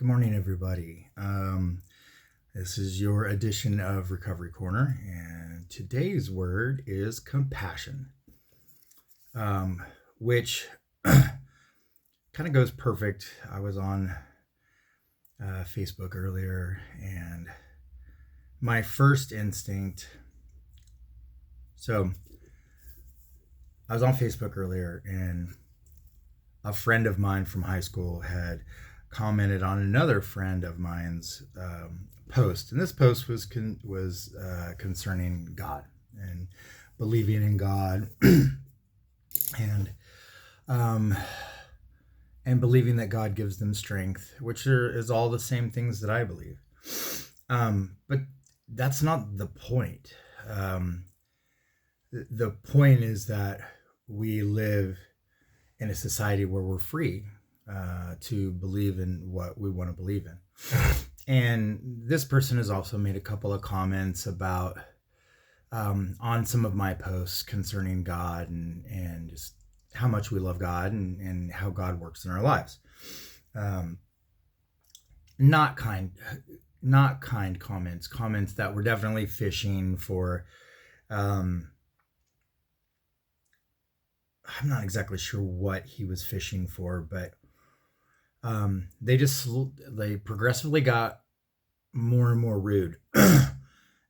Good morning, everybody. This is your edition of Recovery Corner, and today's word is compassion, which kind of goes perfect. I was on Facebook earlier, and my first instinct. So I was on Facebook earlier, and a friend of mine from high school had commented on another friend of mine's post, and this post was concerning God and believing in God, and um, and believing that God gives them strength, which is all the same things that I believe. But that's not the point. The point is that we live in a society where we're free to believe in what we want to believe in. And this person has also made a couple of comments about on some of my posts concerning God and just how much we love God and how God works in our lives. Not kind comments that were definitely fishing for I'm not exactly sure what he was fishing for, but they progressively got more and more rude.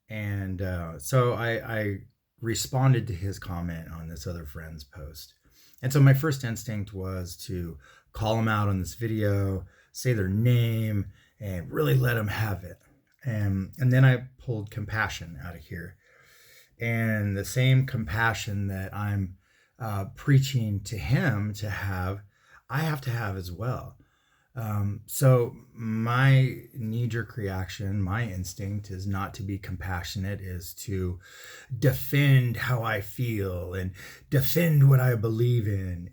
And so I responded to his comment on this other friend's post. And so my first instinct was to call them out on this video, say their name, and really let them have it. And then I pulled compassion out of here. And the same compassion that I'm preaching to him to have, I have to have as well. So my knee-jerk reaction, my instinct is not to be compassionate, is to defend how I feel and defend what I believe in.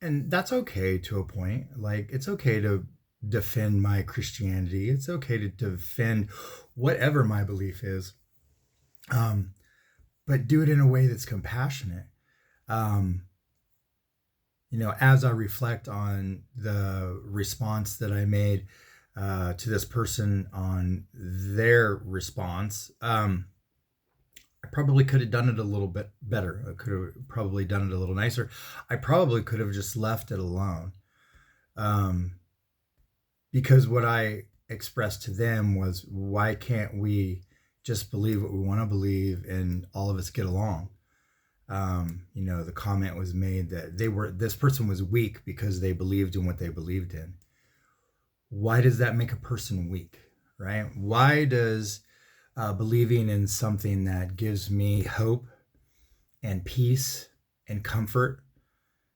And that's okay to a point. Like, it's okay to defend my Christianity. It's okay to defend whatever my belief is. But do it in a way that's compassionate. As I reflect on the response that I made to this person on their response, I probably could have done it a little bit better. I could have probably done it a little nicer. I probably could have just left it alone. Because what I expressed to them was, why can't we just believe what we want to believe and all of us get along? The comment was made that this person was weak because they believed in what they believed in. Why does that make a person weak, right? Why does believing in something that gives me hope and peace and comfort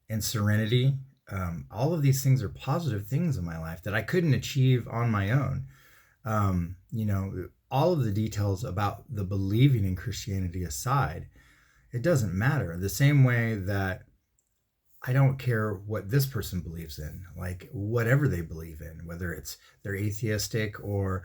and serenity, all of these things are positive things in my life that I couldn't achieve on my own. All of the details about the believing in Christianity aside, it doesn't matter. The same way that I don't care what this person believes in, like whatever they believe in, whether it's they're atheistic or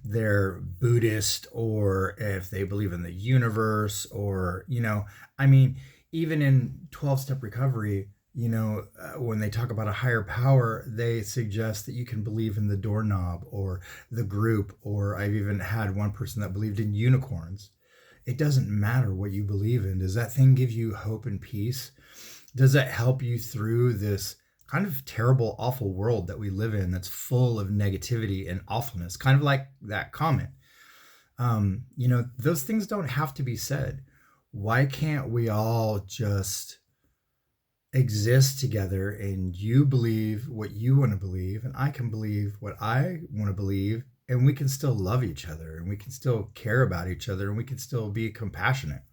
they're Buddhist, or if they believe in the universe, or, even in 12-step recovery, when they talk about a higher power, they suggest that you can believe in the doorknob or the group, or I've even had one person that believed in unicorns. It doesn't matter what you believe in. Does that thing give you hope and peace? Does that help you through this kind of terrible, awful world that we live in that's full of negativity and awfulness? Kind of like that comment. Those things don't have to be said. Why can't we all just exist together, and you believe what you want to believe and I can believe what I want to believe, and we can still love each other, and we can still care about each other, and we can still be compassionate.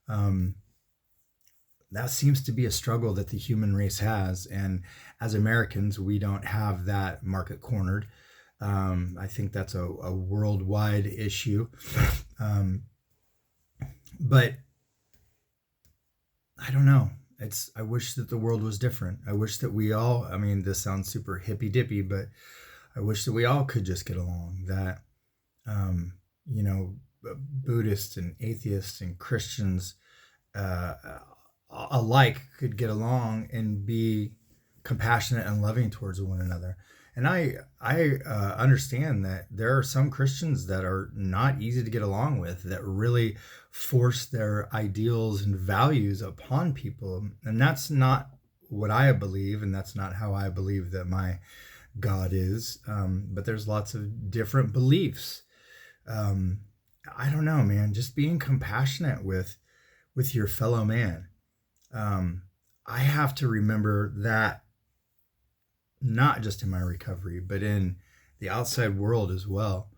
That seems to be a struggle that the human race has, and as Americans, we don't have that market cornered. I think that's a worldwide issue. But I don't know. I wish that the world was different. I wish that we all, this sounds super hippy dippy, but I wish that we all could just get along, that, Buddhists and atheists and Christians alike could get along and be compassionate and loving towards one another. And I understand that there are some Christians that are not easy to get along with, that really force their ideals and values upon people. And that's not what I believe, and that's not how I believe that my God is. But there's lots of different beliefs. Um, I don't know, man. Just being compassionate with your fellow man. Um, I have to remember that not just in my recovery, but in the outside world as well.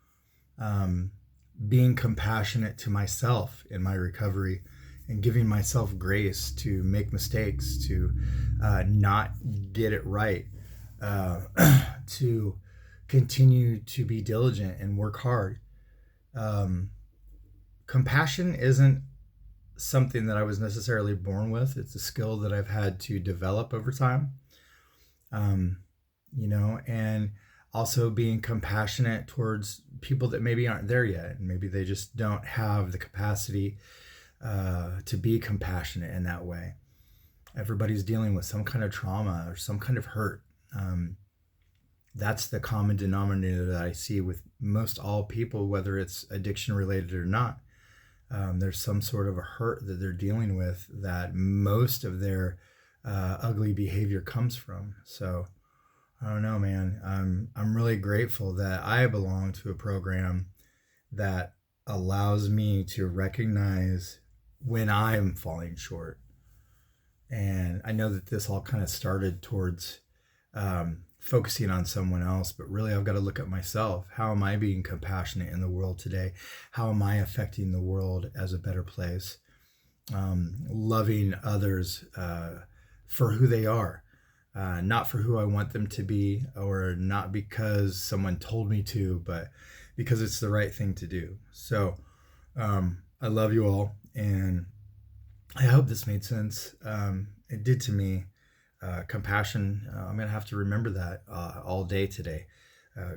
Um, Being compassionate to myself in my recovery and giving myself grace to make mistakes, to not get it right, uh, to continue to be diligent and work hard. Um, Compassion isn't something that I was necessarily born with. It's a skill that I've had to develop over time. Um, and also being compassionate towards people that maybe aren't there yet, and maybe they just don't have the capacity to be compassionate in that way. Everybody's dealing with some kind of trauma or some kind of hurt. That's the common denominator that I see with most all people, whether it's addiction related or not. There's some sort of a hurt that they're dealing with that most of their ugly behavior comes from. So I don't know, man. I'm really grateful that I belong to a program that allows me to recognize when I'm falling short. And I know that this all kind of started towards focusing on someone else, but really I've got to look at myself. How am I being compassionate in the world today? How am I affecting the world as a better place? Loving others for who they are, not for who I want them to be, or not because someone told me to, but because it's the right thing to do. So I love you all, and I hope this made sense. It did to me. Compassion, I'm going to have to remember that all day today.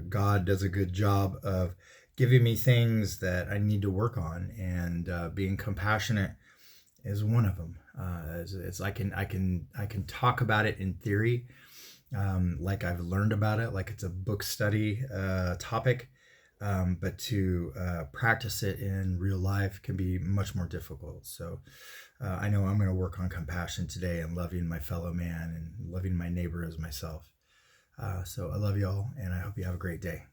God does a good job of giving me things that I need to work on, and being compassionate is one of them. It's I can talk about it in theory, like I've learned about it, like it's a book study topic, but to practice it in real life can be much more difficult. So I know I'm going to work on compassion today and loving my fellow man and loving my neighbor as myself. So I love you all, and I hope you have a great day.